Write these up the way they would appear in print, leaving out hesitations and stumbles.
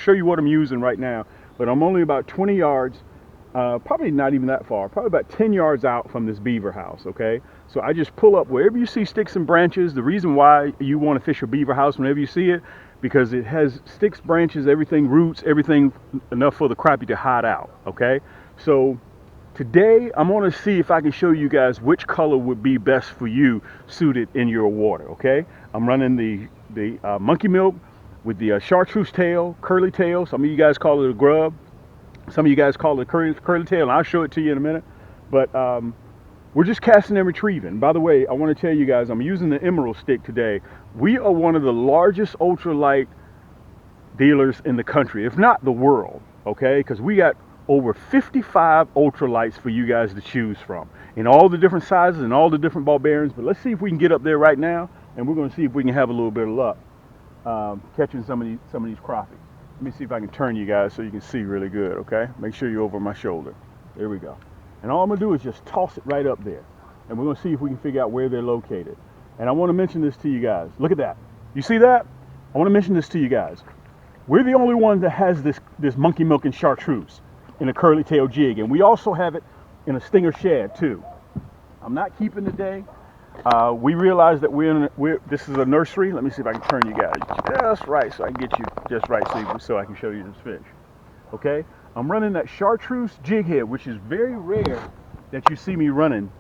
show you what I'm using right now, but I'm only about 20 yards, probably not even that far, probably about 10 yards out from this beaver house, okay? So I just pull up wherever you see sticks and branches. The reason why you want to fish a beaver house whenever you see it, because it has sticks, branches, everything, roots, everything enough for the crappie to hide out, okay? So today I'm going to see if I can show you guys which color would be best for you suited in your water, okay? I'm running the monkey milk with the chartreuse tail, curly tail. Some of you guys call it a grub. Some of you guys call it curly tail, and I'll show it to you in a minute. But we're just casting and retrieving. By the way, I want to tell you guys, I'm using the emerald stick today. We are one of the largest ultralight dealers in the country, if not the world, okay? Because we got over 55 ultralights for you guys to choose from in all the different sizes and all the different ball bearings. But let's see if we can get up there right now, and we're going to see if we can have a little bit of luck catching some of these crappie. Let me see if I can turn you guys so you can see really good, okay? Make sure you're over my shoulder. There we go. And all I'm gonna do is just toss it right up there. And we're gonna see if we can figure out where they're located. And I wanna mention this to you guys. Look at that. You see that? I wanna mention this to you guys. We're the only ones that has this monkey milk and chartreuse in a curly tail jig. And we also have it in a stinger shad too. I'm not keeping today. We realize that this is a nursery. Let me see if I can turn you guys just right so I can get you just right so I can show you this fish. Okay? I'm running that Chartreuse Jig head, which is very rare that you see me running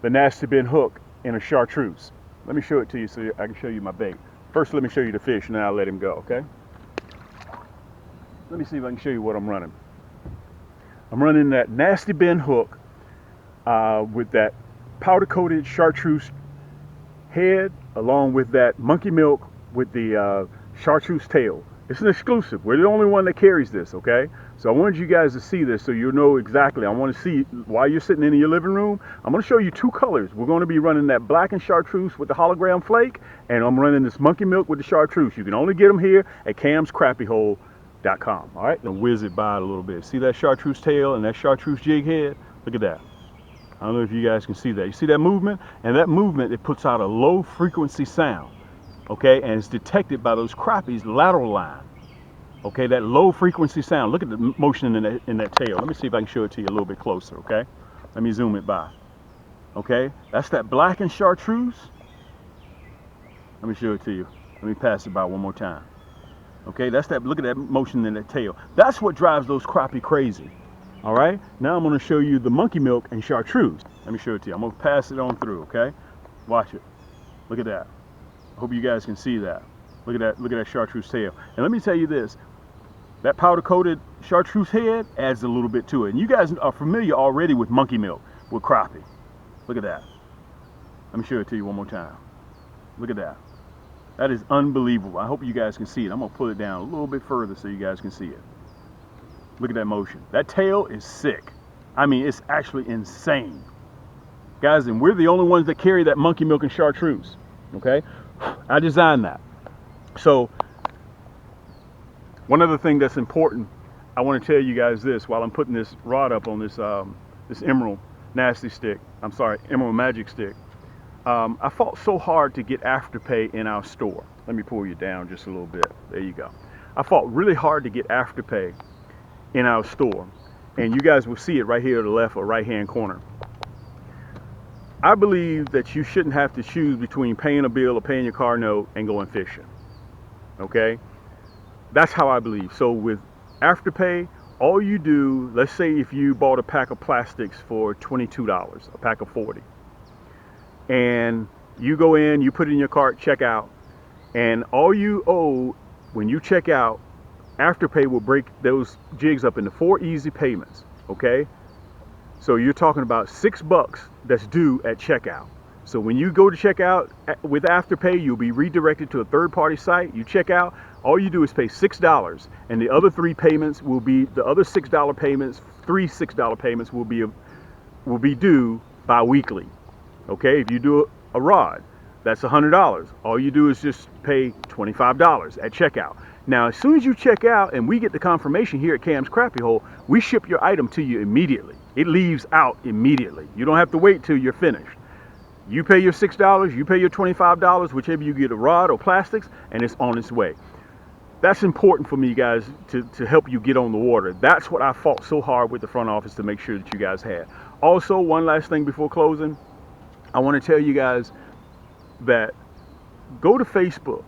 the nasty bend hook in a chartreuse. Let me show it to you so I can show you my bait. First, let me show you the fish, and then I'll let him go, okay? Let me see if I can show you what I'm running. I'm running that nasty bend hook with that powder-coated chartreuse head, along with that monkey milk with the chartreuse tail. It's an exclusive. We're the only one that carries this, okay? So I wanted you guys to see this so you know exactly. I want to see, while you're sitting in your living room, I'm going to show you two colors. We're going to be running that black and chartreuse with the hologram flake, and I'm running this monkey milk with the chartreuse. You can only get them here at camscrappiehole.com, all right? And whiz it by it a little bit. See that chartreuse tail and that chartreuse jig head? Look at that. I don't know if you guys can see that. You see that movement? And that movement, it puts out a low frequency sound, okay? And it's detected by those crappies lateral line, okay? That low frequency sound. Look at the motion in that tail. Let me see if I can show it to you a little bit closer, okay? Let me zoom it by, okay? That's that black and chartreuse. Let me show it to you. Let me pass it by one more time. Okay, that's that, look at that motion in that tail. That's what drives those crappie crazy. All right, now I'm going to show you the monkey milk and chartreuse. Let me show it to you. I'm going to pass it on through, okay? Watch it. Look at that. I hope you guys can see that. Look at that chartreuse tail. And let me tell you this, that powder coated chartreuse head adds a little bit to it. And you guys are familiar already with monkey milk, with crappie. Look at that. Let me show it to you one more time. Look at that. That is unbelievable. I hope you guys can see it. I'm going to pull it down a little bit further so you guys can see it. Look at that motion. That tail is sick. I mean, it's actually insane. Guys, and we're the only ones that carry that monkey milk and chartreuse. Okay? I designed that. So, one other thing that's important, I want to tell you guys this while I'm putting this rod up on this this emerald nasty stick. I'm sorry, emerald magic stick. I fought so hard to get Afterpay in our store. Let me pull you down just a little bit. There you go. I fought really hard to get Afterpay in our store, and you guys will see it right here to the left or right hand corner. I believe that you shouldn't have to choose between paying a bill or paying your car note and going fishing. Okay, that's how I believe. So with Afterpay, all you do, let's say if you bought a pack of plastics for $22, a pack of 40, and you go in, you put it in your cart, check out, and all you owe when you check out, Afterpay will break those jigs up into 4 easy payments, okay? So you're talking about $6 that's due at checkout. So when you go to check out with Afterpay, you'll be redirected to a third-party site. You check out, all you do is pay $6, and the other 3 payments will be, the other $6 payments, 3 $6 payments will be due bi-weekly, okay? If you do a rod, that's $100. All you do is just pay $25 at checkout. Now, as soon as you check out and we get the confirmation here at Cam's Crappie Hole, we ship your item to you immediately. It leaves out immediately. You don't have to wait till you're finished. You pay your $6, you pay your $25, whichever you get, a rod or plastics, and it's on its way. That's important for me, guys, to help you get on the water. That's what I fought so hard with the front office to make sure that you guys had. Also, one last thing before closing, I want to tell you guys that go to Facebook,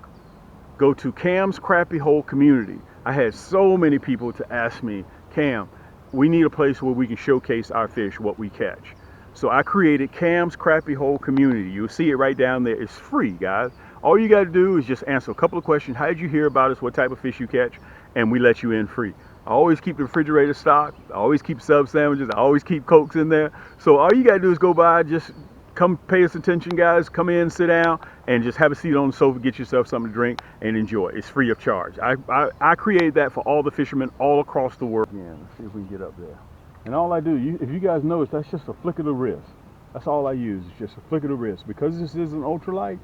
go to Cam's Crappie Hole Community. I had so many people to ask me, Cam, we need a place where we can showcase our fish, what we catch. So I created Cam's Crappie Hole Community. You'll see it right down there. It's free, guys. All you got to do is just answer a couple of questions. How did you hear about us? What type of fish you catch? And we let you in free. I always keep the refrigerator stocked. I always keep sub sandwiches. I always keep Cokes in there. So all you got to do is go by, just come pay us attention, guys. Come in, sit down, and just have a seat on the sofa, get yourself something to drink, and enjoy. It's free of charge. I created that for all the fishermen all across the world. Yeah, let's see if we can get up there. And all I do, if you guys notice, that's just a flick of the wrist. That's all I use, is just a flick of the wrist. Because this is an ultralight,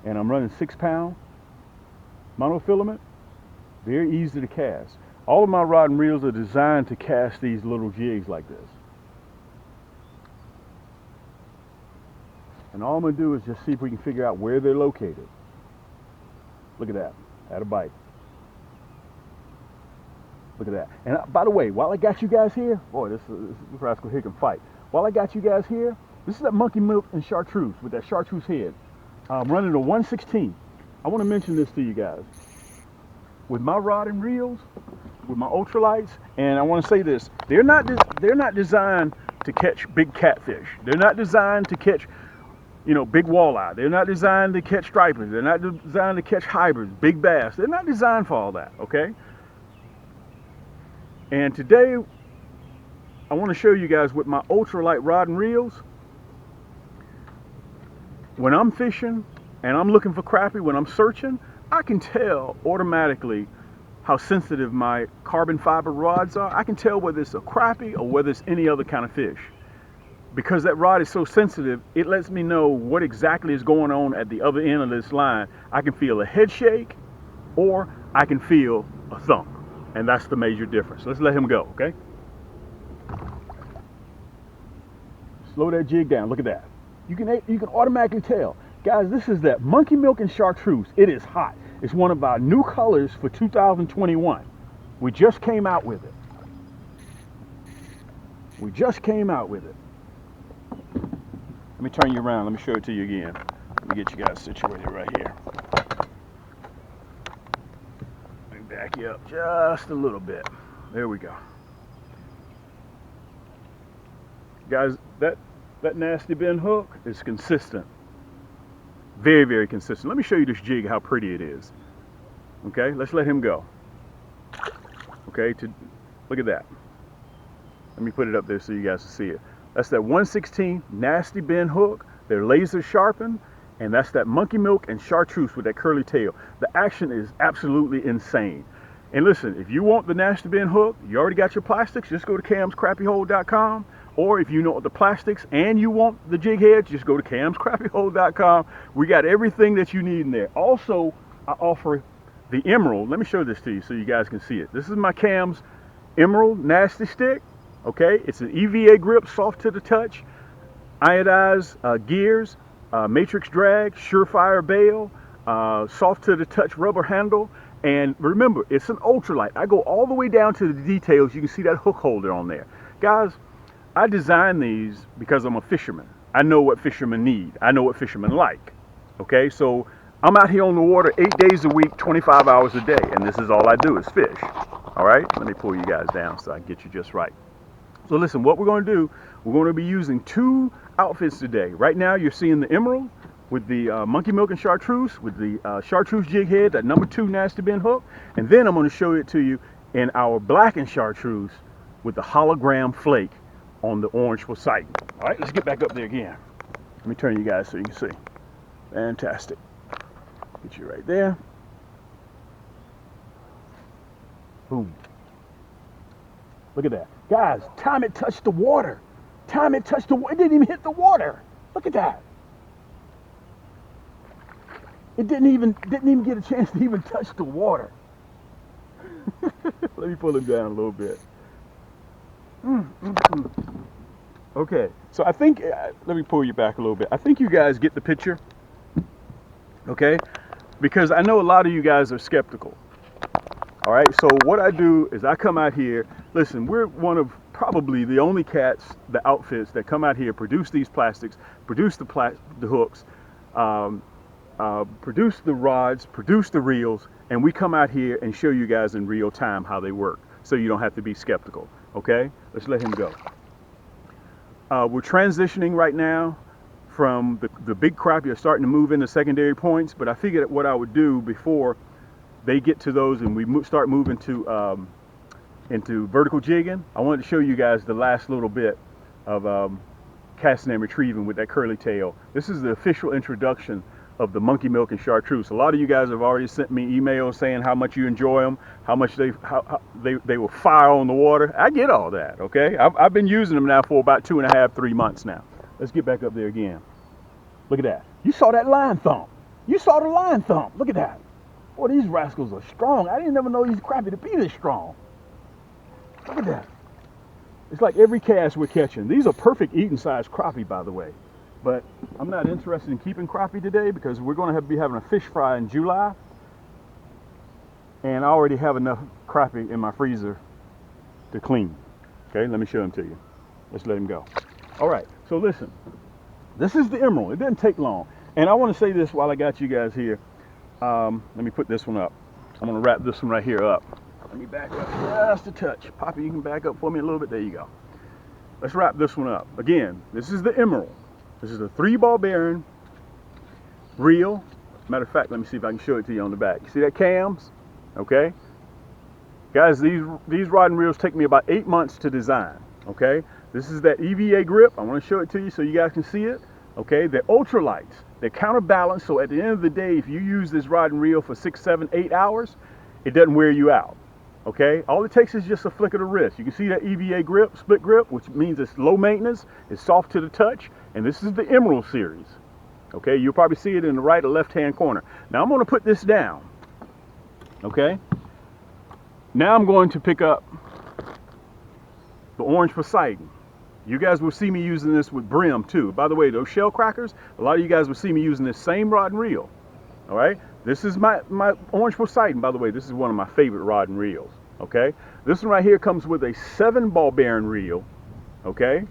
and I'm running 6-pound monofilament, very easy to cast. All of my rod and reels are designed to cast these little jigs like this. And all I'm going to do is just see if we can figure out where they're located. Look at that. Had a bite. Look at that. And by the way, while I got you guys here, boy, this rascal here can fight. While I got you guys here, this is that monkey milk and chartreuse with that chartreuse head. I'm running a 1/16. I want to mention this to you guys. With my rod and reels, with my ultralights, and I want to say this: they're not designed to catch big catfish. They're not designed to catch, big walleye. They're not designed to catch stripers. They're not designed to catch hybrids, big bass. They're not designed for all that. Okay. And today, I want to show you guys with my ultralight rod and reels. When I'm fishing and I'm looking for crappie, when I'm searching, I can tell automatically how sensitive my carbon fiber rods are. I can tell whether it's a crappie or whether it's any other kind of fish. Because that rod is so sensitive, it lets me know what exactly is going on at the other end of this line. I can feel a head shake or I can feel a thump. And that's the major difference. Let's let him go, okay? Slow that jig down. Look at that. You can automatically tell. Guys, this is that monkey milk and chartreuse. It is hot. It's one of our new colors for 2021. We just came out with it. We just came out with it. Let me turn you around. Let me show it to you again. Let me get you guys situated right here. Let me back you up just a little bit. There we go. Guys, that nasty bend hook is consistent. Very, very consistent. Let me show you this jig, how pretty it is. Okay, let's let him go. Okay, look at that. Let me put it up there so you guys can see it. That's that 1/16 nasty bend hook. They're laser sharpened, and that's that monkey milk and chartreuse with that curly tail. The action is absolutely insane. And listen, if you want the nasty bend hook, you already got your plastics, just go to camscrappiehole.com. Or if you know the plastics and you want the jig heads, just go to camscrappiehole.com. We got everything that you need in there. Also, I offer the emerald. Let me show this to you so you guys can see it. This is my Cam's emerald nasty stick. Okay, it's an EVA grip, soft to the touch, iodized gears, matrix drag, surefire bail, soft to the touch rubber handle. And remember, it's an ultralight. I go all the way down to the details. You can see that hook holder on there. Guys, I designed these because I'm a fisherman. I know what fishermen need. I know what fishermen like. Okay, so I'm out here on the water 8 days a week, 25 hours a day, and this is all I do is fish. All right, let me pull you guys down so I can get you just right. So listen, what we're going to do, we're going to be using 2 outfits today. Right now, you're seeing the emerald with the monkey milk and chartreuse, with the chartreuse jig head, that number 2 nasty bend hook, and then I'm going to show it to you in our black and chartreuse with the hologram flake on the orange Poseidon. All right, let's get back up there again. Let me turn you guys so you can see. Fantastic. Get you right there. Boom. Look at that. Guys, time it touched the water. Time it touched the water. It didn't even hit the water. Look at that. It didn't even get a chance to even touch the water. Let me pull him down a little bit. Okay, so I think, let me pull you back a little bit. I think you guys get the picture, okay? Because I know a lot of you guys are skeptical. All right, so what I do is I come out here. Listen, we're one of probably the only the outfits that come out here, produce these plastics, produce the hooks, um, produce the rods, produce the reels, and we come out here and show you guys in real time how they work, so you don't have to be skeptical. Okay, let's let him go. We're transitioning right now from the big crappie are starting to move into secondary points, but I figured what I would do before they get to those and we start moving to into vertical jigging, I wanted to show you guys the last little bit of casting and retrieving with that curly tail. This is the official introduction of the monkey milk and chartreuse. A lot of you guys have already sent me emails saying how much you enjoy them, how much how they will fire on the water. I get all that, okay? I've been using them now for about 2.5, 3 months now. Let's get back up there again. Look at that. You saw that line thump. You saw the line thump. Look at that. Boy, these rascals are strong. I didn't ever know these crappie to be this strong. Look at that. It's like every cast we're catching. These are perfect eating size crappie, by the way. But I'm not interested in keeping crappie today because we're going to be having a fish fry in July. And I already have enough crappie in my freezer to clean. Okay, let me show them to you. Let's let him go. All right, so listen. This is the emerald. It didn't take long. And I want to say this while I got you guys here. Let me put this one up. I'm going to wrap this one right here up. Let me back up just a touch. Poppy, you can back up for me a little bit. There you go. Let's wrap this one up. Again, this is the emerald. This is a 3-ball bearing reel. Matter of fact, let me see if I can show it to you on the back. You see that cams? Okay. Guys, these rod and reels take me about 8 months to design. Okay. This is that EVA grip. I want to show it to you so you guys can see it. Okay. They're ultralights. They're counterbalanced. So at the end of the day, if you use this rod and reel for 6, 7, 8 hours, it doesn't wear you out. Okay, all it takes is just a flick of the wrist. You can see that EVA grip, split grip, which means it's low maintenance, it's soft to the touch, and this is the Emerald series. Okay, you'll probably see it in the right or left hand corner. Now I'm going to put this down. Okay, now I'm going to pick up the orange Poseidon. You guys will see me using this with brim too. By the way, those shell crackers, a lot of you guys will see me using this same rod and reel. All right, this is my orange Poseidon. By the way, this is one of my favorite rod and reels. Okay, this one right here comes with a 7-ball bearing reel. Okay,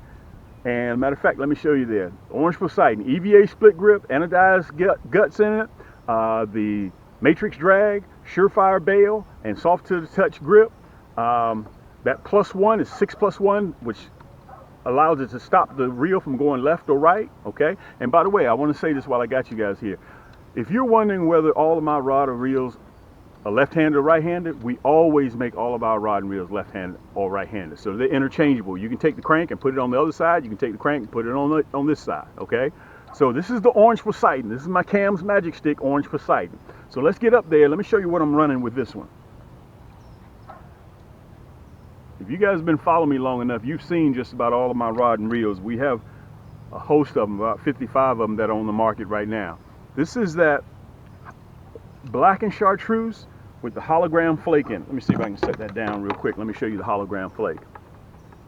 and matter of fact, let me show you there. Orange Poseidon, EVA split grip, anodized guts in it, the matrix drag, surefire bail, and soft to the touch grip. That +1 is 6+1, which allows it to stop the reel from going left or right. Okay, and by the way, I want to say this while I got you guys here. If you're wondering whether all of my rod or reels are left-handed or right-handed, we always make all of our rod and reels left-handed or right-handed. So they're interchangeable. You can take the crank and put it on the other side. You can take the crank and put it on this side, okay? So this is the orange Poseidon. This is my Cam's Magic Stick orange Poseidon. So let's get up there. Let me show you what I'm running with this one. If you guys have been following me long enough, you've seen just about all of my rod and reels. We have a host of them, about 55 of them that are on the market right now. This is that black and chartreuse with the hologram flake in it. Let me see if I can set that down real quick. Let me show you the hologram flake.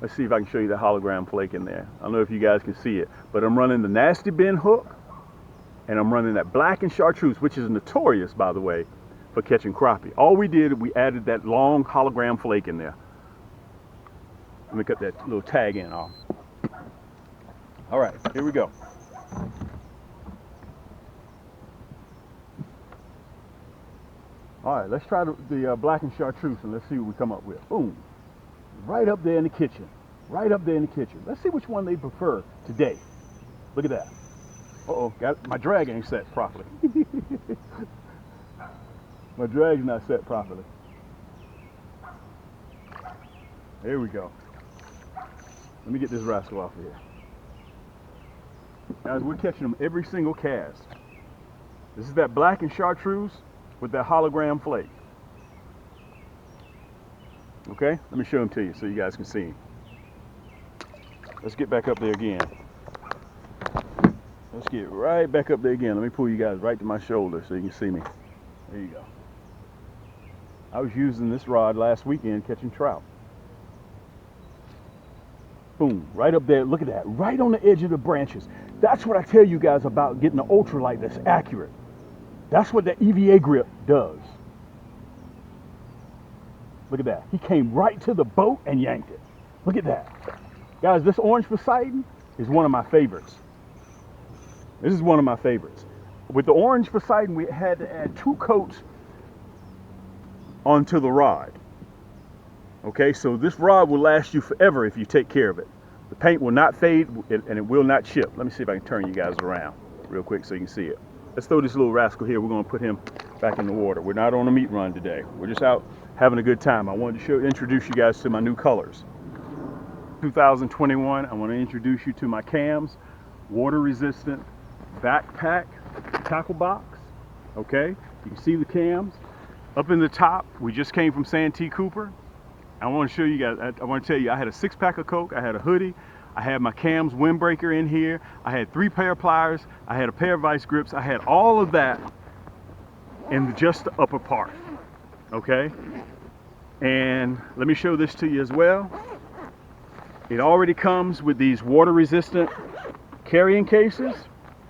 Let's see if I can show you the hologram flake in there. I don't know if you guys can see it, but I'm running the nasty bend hook and I'm running that black and chartreuse, which is notorious, by the way, for catching crappie. All we did, we added that long hologram flake in there. Let me cut that little tag in off. All right, here we go. All right, let's try the black and chartreuse and let's see what we come up with. Boom. Right up there in the kitchen. Right up there in the kitchen. Let's see which one they prefer today. Look at that. Uh-oh, my drag ain't set properly. My drag's not set properly. There we go. Let me get this rascal off of here. Guys, we're catching them every single cast. This is that black and chartreuse with that hologram flake. Okay, let me show them to you so you guys can see. Let's get back up there again. Let's get right back up there again. Let me pull you guys right to my shoulder so you can see me. There you go. I was using this rod last weekend catching trout. Boom, right up there. Look at that, right on the edge of the branches. That's what I tell you guys about getting an ultralight that's accurate. That's what the EVA grip does. Look at that. He came right to the boat and yanked it. Look at that. Guys, this orange Poseidon is one of my favorites. This is one of my favorites. With the orange Poseidon, we had to add 2 coats onto the rod. Okay, so this rod will last you forever if you take care of it. The paint will not fade and it will not chip. Let me see if I can turn you guys around real quick so you can see it. Let's throw this little rascal here. We're going to put him back in the water. We're not on a meat run today. We're just out having a good time. I wanted to introduce you guys to my new colors. 2021, I want to introduce you to my cams, water resistant Back-Pak Tacklebox. Okay, you can see the cams. Up in the top, we just came from Santee Cooper. I want to show you guys, I want to tell you, I had a 6-pack of Coke, I had a hoodie, I had my cams windbreaker in here, I had 3 pair of pliers, I had a pair of vice grips, I had all of that in just the upper part, okay? And let me show this to you as well. It already comes with these water resistant carrying cases.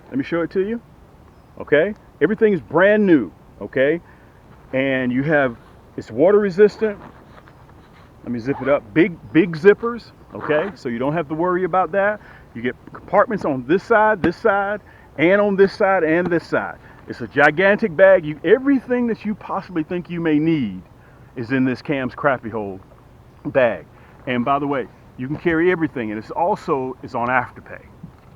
Let me show it to you, okay? Everything is brand new, okay? And you have, it's water resistant. Let me zip it up. Big zippers, okay? So you don't have to worry about that. You get compartments on this side, and on this side, and this side. It's a gigantic bag. Everything that you possibly think you may need is in this Cam's Crappie Hole bag. And by the way, you can carry everything, and it's on Afterpay.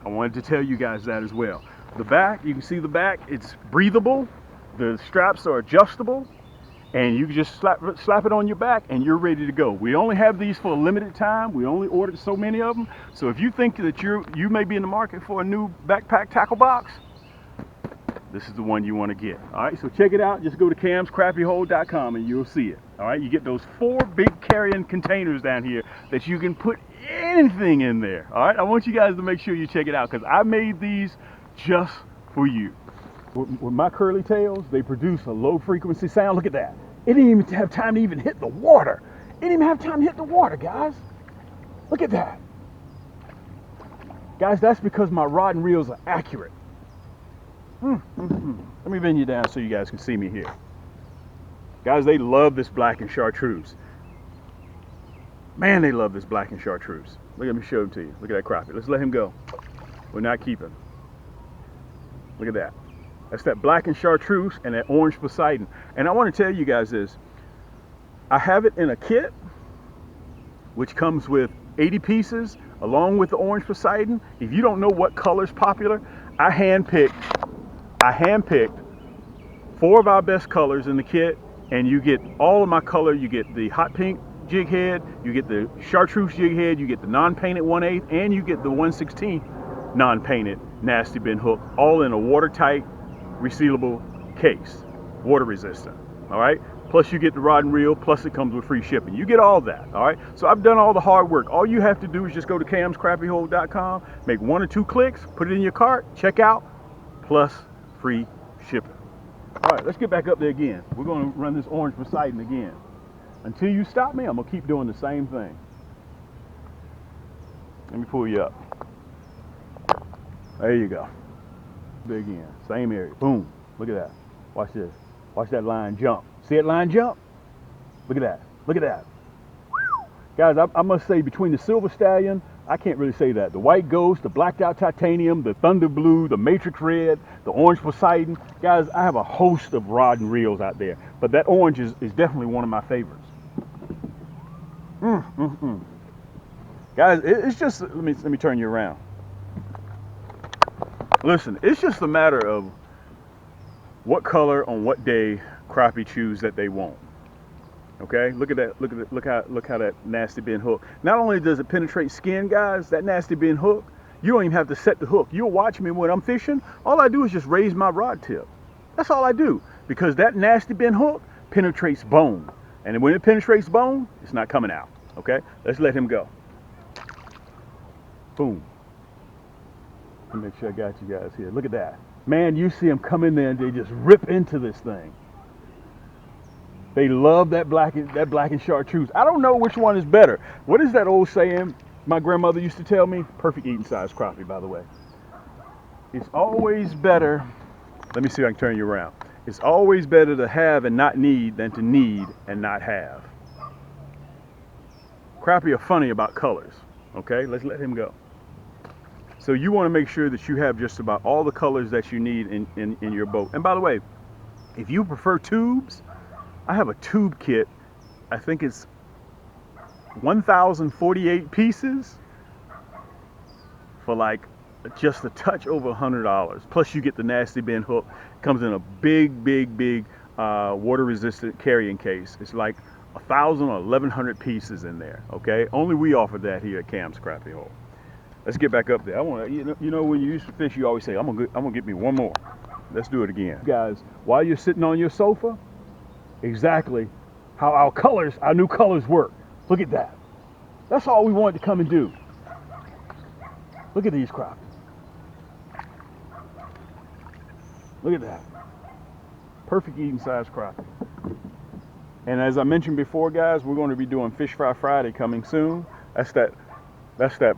I wanted to tell you guys that as well. The back, you can see the back, it's breathable. The straps are adjustable. And you can just slap it on your back and you're ready to go. We only have these for a limited time. We only ordered so many of them. So if you think that you may be in the market for a new Back-Pak tackle box, this is the one you want to get. All right, so check it out. Just go to camscrappiehole.com and you'll see it. All right, you get those 4 big carrying containers down here that you can put anything in there. All right, I want you guys to make sure you check it out because I made these just for you. With my curly tails, they produce a low frequency sound. Look at that. It didn't even have time to even hit the water. It didn't even have time to hit the water, guys. Look at that. Guys, that's because my rod and reels are accurate. Let me bend you down so you guys can see me here. Guys, they love this black and chartreuse. Man, they love this black and chartreuse. Look, let me show it to you. Look at that crappie. Let's let him go. We're not keeping. Look at that. That's that black and chartreuse and that orange Poseidon. And I want to tell you guys this. I have it in a kit, which comes with 80 pieces, along with the orange Poseidon. If you don't know what color's popular, I handpicked 4 of our best colors in the kit, and you get all of my color. You get the hot pink jig head, you get the chartreuse jig head, you get the non-painted 1/8, and you get the 1/16 non-painted nasty bin hook, all in a watertight resealable case, water resistant. All right, plus you get the rod and reel, plus it comes with free shipping. You get all that. All right, so I've done all the hard work. All you have to do is just go to camscrappiehole.com, make 1 or 2 clicks, put it in your cart, check out, plus free shipping. All right, let's get back up there again. We're going to run this orange Poseidon again. Until you stop me, I'm going to keep doing the same thing. Let me pull you up. There you go. There again, same area. Boom. Look at that. Watch this. Watch that line jump. See that line jump? Look at that. Look at that. Guys, I must say, between the Silver Stallion, I can't really say that. The White Ghost, the Blacked Out Titanium, the Thunder Blue, the Matrix Red, the Orange Poseidon. Guys, I have a host of rod and reels out there. But that orange is definitely one of my favorites. Guys, it's just, let me turn you around. Listen, it's just a matter of what color on what day crappie choose that they want. Okay, look at that. Look how that nasty bin hook. Not only does it penetrate skin, guys, that nasty bin hook, you don't even have to set the hook. You'll watch me when I'm fishing. All I do is just raise my rod tip. That's all I do, because that nasty bin hook penetrates bone, and when it penetrates bone, it's not coming out. Okay, let's let him go. Boom. Let me make sure I got you guys here. Look at that. Man, you see them come in there and they just rip into this thing. They love that black and chartreuse. I don't know which one is better. What is that old saying my grandmother used to tell me? Perfect eating size crappie, by the way. It's always better. Let me see if I can turn you around. It's always better to have and not need than to need and not have. Crappie are funny about colors. Okay, let's let him go. So you want to make sure that you have just about all the colors that you need in your boat. And by the way, if you prefer tubes, I have a tube kit. I think it's 1,048 pieces for like just a touch over $100. Plus you get the nasty bend hook. Comes in a big water resistant carrying case. It's like 1,000 or 1,100 pieces in there. Okay, only we offer that here at Cam's Crappie Hole. Let's get back up there. I want to, you know, when you used to fish, you always say, I'm gonna get me one more. Let's do it again, guys. While you're sitting on your sofa, exactly how our new colors work. Look at that. That's all we wanted to come and do. Look at these crappie. Look at that. Perfect eating size crappie. And as I mentioned before, guys, we're going to be doing Fish Fry Friday coming soon. That's that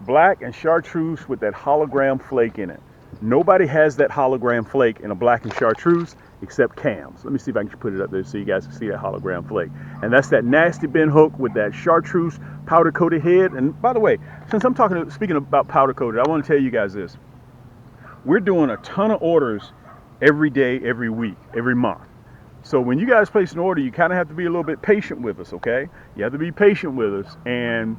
black and chartreuse with that hologram flake in it. Nobody has that hologram flake in a black and chartreuse except Cam's. Let me see if I can put it up there so you guys can see that hologram flake. And that's that nasty bend hook with that chartreuse powder coated head. And by the way, since I'm speaking about powder coated, I want to tell you guys this. We're doing a ton of orders every day, every week, every month. So when you guys place an order, you kind of have to be a little bit patient with us, okay? You have to be patient with us, and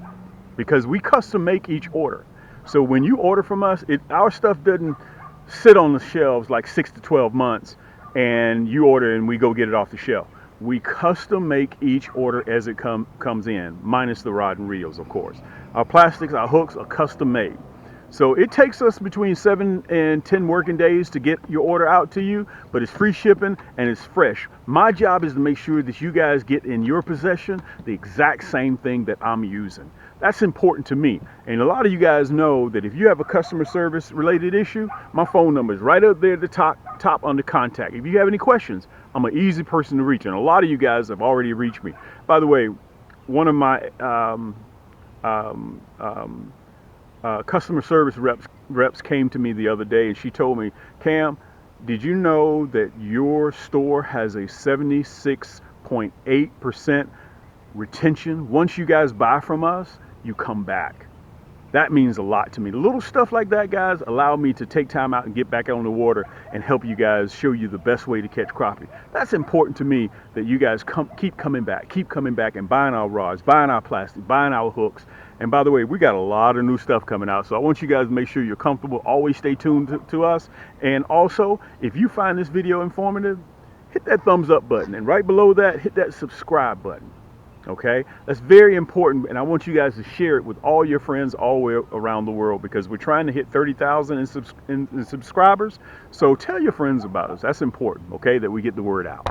because we custom make each order. So when you order from us, our stuff doesn't sit on the shelves like 6 to 12 months and you order and we go get it off the shelf. We custom make each order as it comes in, minus the rod and reels, of course. Our plastics, our hooks are custom made. So it takes us between 7 and 10 working days to get your order out to you, but it's free shipping and it's fresh. My job is to make sure that you guys get in your possession the exact same thing that I'm using. That's important to me. And a lot of you guys know that if you have a customer service related issue, my phone number is right up there at the top under contact. If you have any questions, I'm an easy person to reach. And a lot of you guys have already reached me. By the way, one of my customer service reps came to me the other day and she told me, Cam, did you know that your store has a 76.8% retention? Once you guys buy from us, you come back. That means a lot to me. Little stuff like that, guys, allow me to take time out and get back on the water and help you guys, show you the best way to catch crappie. That's important to me, that you guys keep coming back and buying our rods, buying our plastic, buying our hooks. And by the way, we got a lot of new stuff coming out, so I want you guys to make sure you're comfortable. Always stay tuned to us. And also, if you find this video informative, hit that thumbs up button, and right below that, hit that subscribe button. Okay, that's very important, and I want you guys to share it with all your friends all the way around the world, because we're trying to hit 30,000 in subscribers. So tell your friends about us. That's important, okay, that we get the word out.